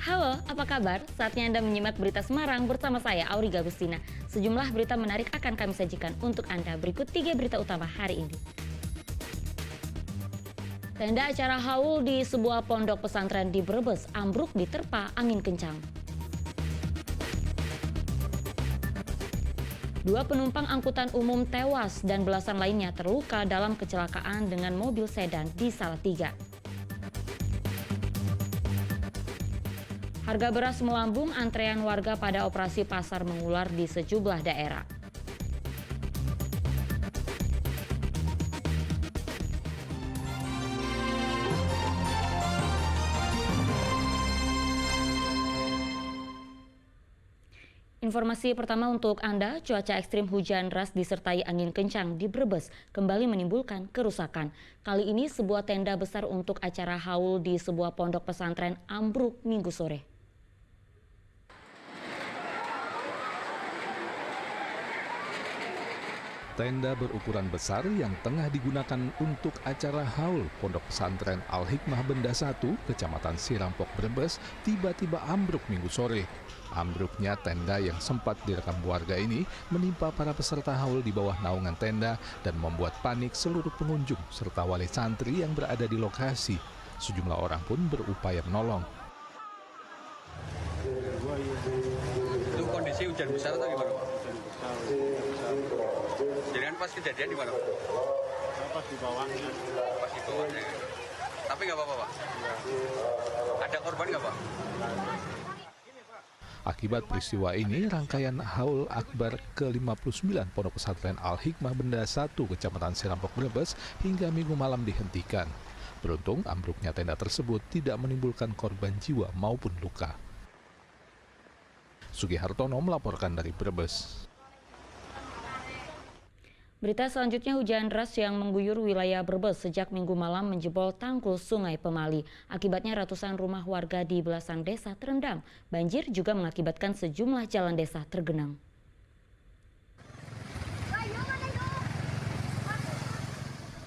Halo, apa kabar? Saatnya Anda menyimak berita Semarang bersama saya, Auriga Agustina. Sejumlah berita menarik akan kami sajikan untuk Anda. Berikut 3 berita utama hari ini. Tenda acara haul di sebuah pondok pesantren di Brebes ambruk diterpa angin kencang. 2 penumpang angkutan umum tewas dan belasan lainnya terluka dalam kecelakaan dengan mobil sedan di Salatiga. Harga beras melambung, antrean warga pada operasi pasar mengular di sejumlah daerah. Informasi pertama untuk Anda, cuaca ekstrim hujan deras disertai angin kencang di Brebes kembali menimbulkan kerusakan. Kali ini sebuah tenda besar untuk acara haul di sebuah pondok pesantren ambruk Minggu sore. Tenda berukuran besar yang tengah digunakan untuk acara haul Pondok Pesantren Al-Hikmah Benda 1, Kecamatan Sirampok, Brebes, tiba-tiba ambruk Minggu sore. Ambruknya tenda yang sempat direkam warga ini menimpa para peserta haul di bawah naungan tenda dan membuat panik seluruh pengunjung serta wali santri yang berada di lokasi. Sejumlah orang pun berupaya menolong. Itu kondisi hujan besar atau gimana, Pak? Jadi kan pas kejadian di mana, Pak? Pas di bawahnya. Pas di bawahnya. Tapi nggak apa-apa, Pak? Ada korban nggak, Pak? Akibat peristiwa ini, rangkaian haul akbar ke-59 Pondok Pesantren Al-Hikmah Benda 1, Kecamatan Sirampok, Brebes hingga Minggu malam dihentikan. Beruntung, ambruknya tenda tersebut tidak menimbulkan korban jiwa maupun luka. Sugihartono melaporkan dari Brebes. Berita selanjutnya, hujan deras yang mengguyur wilayah Brebes sejak Minggu malam menjebol tanggul Sungai Pemali. Akibatnya ratusan rumah warga di belasan desa terendam. Banjir juga mengakibatkan sejumlah jalan desa tergenang.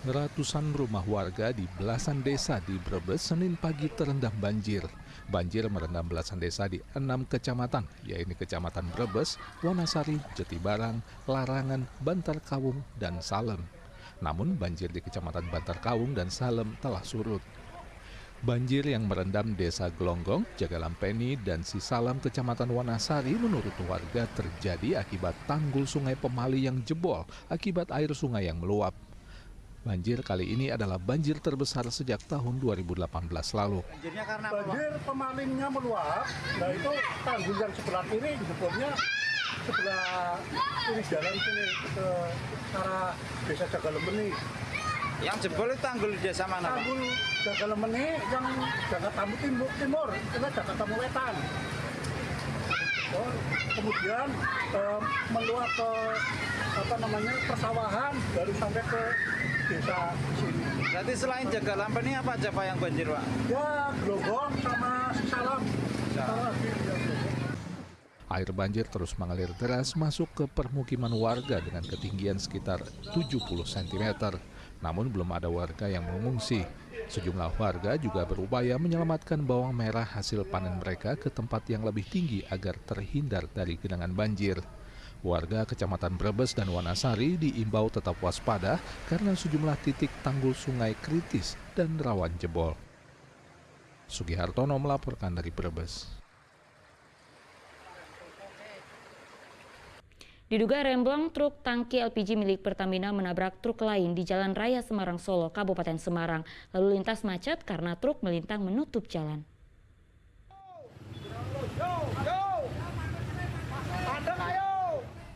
Ratusan rumah warga di belasan desa di Brebes Senin pagi terendam banjir. Banjir merendam belasan desa di 6 kecamatan, yaitu Kecamatan Brebes, Wanasari, Jatibarang, Larangan, Bantar Kawung, dan Salem. Namun banjir di Kecamatan Bantar Kawung dan Salem telah surut. Banjir yang merendam desa Glonggong, Jagalampeni, dan Sisalam Kecamatan Wanasari menurut warga terjadi akibat tanggul Sungai Pemali yang jebol akibat air sungai yang meluap. Banjir kali ini adalah banjir terbesar sejak tahun 2018 lalu. Banjirnya karena banjir pemalingnya meluap, nah itu tanggul yang sebelah kiri jebolnya sebelah kiri jalan sini ke arah desa Jagalemeni. Yang jebol itu tanggul di desa mana, Pak? Tanggul Jagalemeni yang Jakarta Timur, itu Jakarta Wetan. Kemudian meluap ke persawahan baru sampai ke desa sini. Berarti selain Jagalampeni apa aja Pak yang banjir, Pak? Ya, Glonggong sama Sisalam. Air banjir terus mengalir deras masuk ke permukiman warga dengan ketinggian sekitar 70 cm. Namun belum ada warga yang mengungsi. Sejumlah warga juga berupaya menyelamatkan bawang merah hasil panen mereka ke tempat yang lebih tinggi agar terhindar dari genangan banjir. Warga Kecamatan Brebes dan Wanasari diimbau tetap waspada karena sejumlah titik tanggul sungai kritis dan rawan jebol. Sugihartono melaporkan dari Brebes. Diduga remblong, truk tangki LPG milik Pertamina menabrak truk lain di Jalan Raya Semarang Solo, Kabupaten Semarang. Lalu lintas macet karena truk melintang menutup jalan.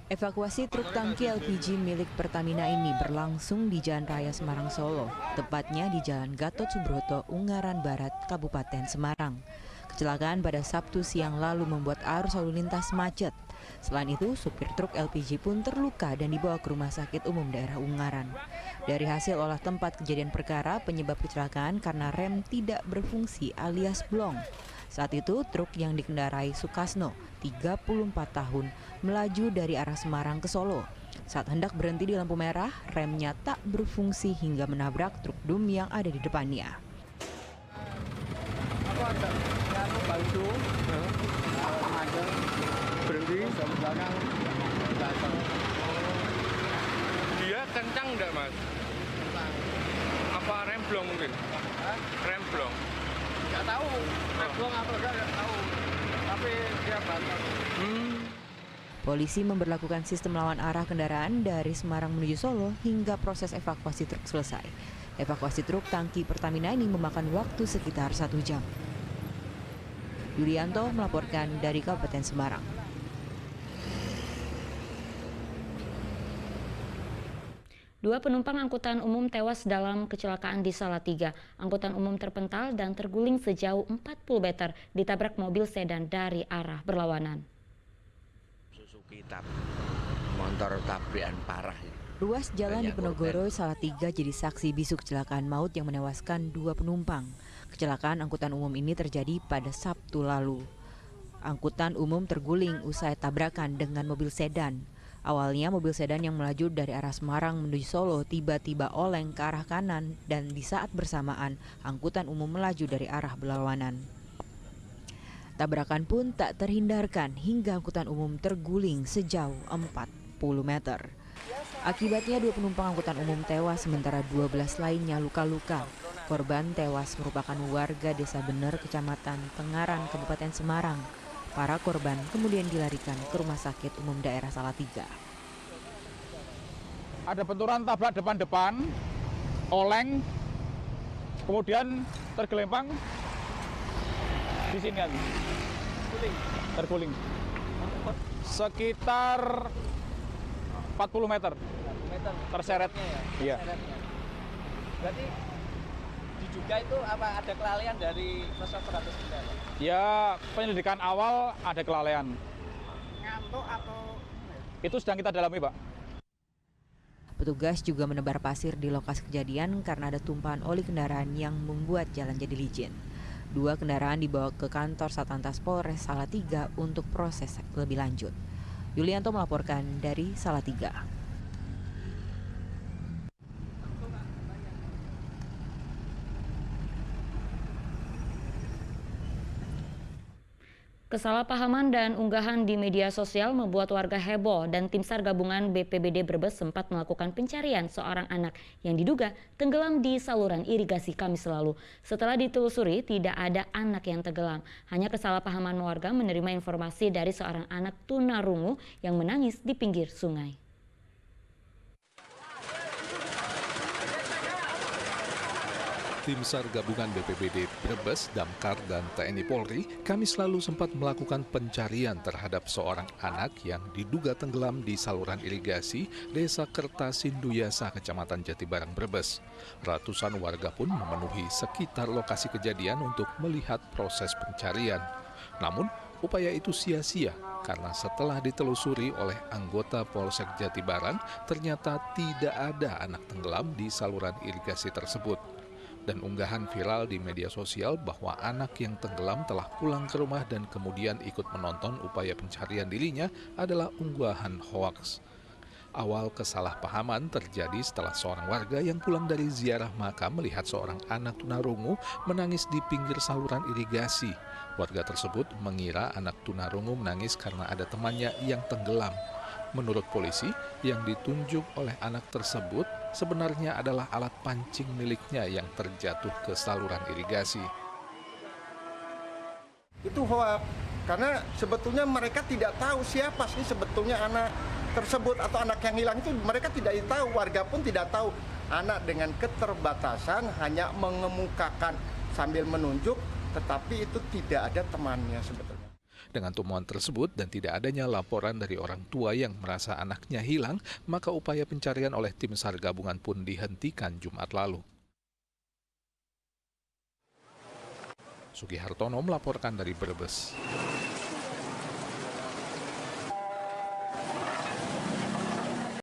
Evakuasi truk tangki LPG milik Pertamina ini berlangsung di Jalan Raya Semarang Solo, tepatnya di Jalan Gatot Subroto, Ungaran Barat, Kabupaten Semarang. Kecelakaan pada Sabtu siang lalu membuat arus lalu lintas macet. Selain itu, supir truk LPG pun terluka dan dibawa ke Rumah Sakit Umum Daerah Ungaran. Dari hasil olah tempat kejadian perkara, penyebab kecelakaan karena rem tidak berfungsi alias blong. Saat itu, truk yang dikendarai Sukasno, 34 tahun, melaju dari arah Semarang ke Solo. Saat hendak berhenti di lampu merah, remnya tak berfungsi hingga menabrak truk dum yang ada di depannya. Apa ada? maju, berhenti. Dia kencang enggak, Mas? Apa remblong mungkin? Remblong. Nggak tahu, remblong apa nggak tahu. Tapi dia banyak. Polisi memberlakukan sistem lawan arah kendaraan dari Semarang menuju Solo hingga proses evakuasi truk selesai. Evakuasi truk tangki Pertamina ini memakan waktu sekitar 1 jam. Yulianto melaporkan dari Kabupaten Semarang. Dua penumpang angkutan umum tewas dalam kecelakaan di Salatiga. Angkutan umum terpental dan terguling sejauh 40 meter ditabrak mobil sedan dari arah berlawanan. Suzuki motor tabrakan parah. Ruas jalan di Penogoro, Salatiga jadi saksi bisu kecelakaan maut yang menewaskan 2 penumpang. Kecelakaan angkutan umum ini terjadi pada Sabtu lalu. Angkutan umum terguling usai tabrakan dengan mobil sedan. Awalnya mobil sedan yang melaju dari arah Semarang menuju Solo tiba-tiba oleng ke arah kanan dan di saat bersamaan angkutan umum melaju dari arah berlawanan. Tabrakan pun tak terhindarkan hingga angkutan umum terguling sejauh 40 meter. Akibatnya 2 penumpang angkutan umum tewas sementara 12 lainnya luka-luka. Korban tewas merupakan warga Desa Bener, Kecamatan Tengaran, Kabupaten Semarang. Para korban kemudian dilarikan ke Rumah Sakit Umum Daerah Salatiga. Ada benturan tabrak depan-depan, oleng, kemudian tergelempang di sini kan, terguling. Sekitar 40 meter. Terseret. Iya. Berarti diduga itu apa ada kelalaian dari sosok petugas kita? Ya, penyelidikan awal ada kelalaian. Ngantuk atau? Itu sedang kita dalami, Pak. Petugas juga menebar pasir di lokasi kejadian karena ada tumpahan oli kendaraan yang membuat jalan jadi licin. 2 kendaraan dibawa ke kantor Satlantas Polres Salatiga untuk proses lebih lanjut. Yulianto melaporkan dari Salatiga. Kesalahpahaman dan unggahan di media sosial membuat warga heboh dan tim SAR gabungan BPBD Brebes sempat melakukan pencarian seorang anak yang diduga tenggelam di saluran irigasi Kamis lalu. Setelah ditelusuri, tidak ada anak yang tenggelam. Hanya kesalahpahaman warga menerima informasi dari seorang anak tunarungu yang menangis di pinggir sungai. Tim SAR gabungan BPBD Brebes, Damkar, dan TNI Polri Kamis lalu sempat melakukan pencarian terhadap seorang anak yang diduga tenggelam di saluran irigasi Desa Kertasinduyasa, Kecamatan Jatibarang, Brebes. Ratusan warga pun memenuhi sekitar lokasi kejadian untuk melihat proses pencarian. Namun, upaya itu sia-sia karena setelah ditelusuri oleh anggota Polsek Jatibarang, ternyata tidak ada anak tenggelam di saluran irigasi tersebut. Dan unggahan viral di media sosial bahwa anak yang tenggelam telah pulang ke rumah dan kemudian ikut menonton upaya pencarian dirinya adalah unggahan hoaks. Awal kesalahpahaman terjadi setelah seorang warga yang pulang dari ziarah makam melihat seorang anak tunarungu menangis di pinggir saluran irigasi. Warga tersebut mengira anak tunarungu menangis karena ada temannya yang tenggelam. Menurut polisi, yang ditunjuk oleh anak tersebut sebenarnya adalah alat pancing miliknya yang terjatuh ke saluran irigasi. Itu hoax, karena sebetulnya mereka tidak tahu siapa sih sebetulnya anak tersebut atau anak yang hilang itu mereka tidak tahu, warga pun tidak tahu. Anak dengan keterbatasan hanya mengemukakan sambil menunjuk, tetapi itu tidak ada temannya sebetulnya. Dengan temuan tersebut dan tidak adanya laporan dari orang tua yang merasa anaknya hilang, maka upaya pencarian oleh tim SAR gabungan pun dihentikan Jumat lalu. Sugihartono melaporkan dari Brebes.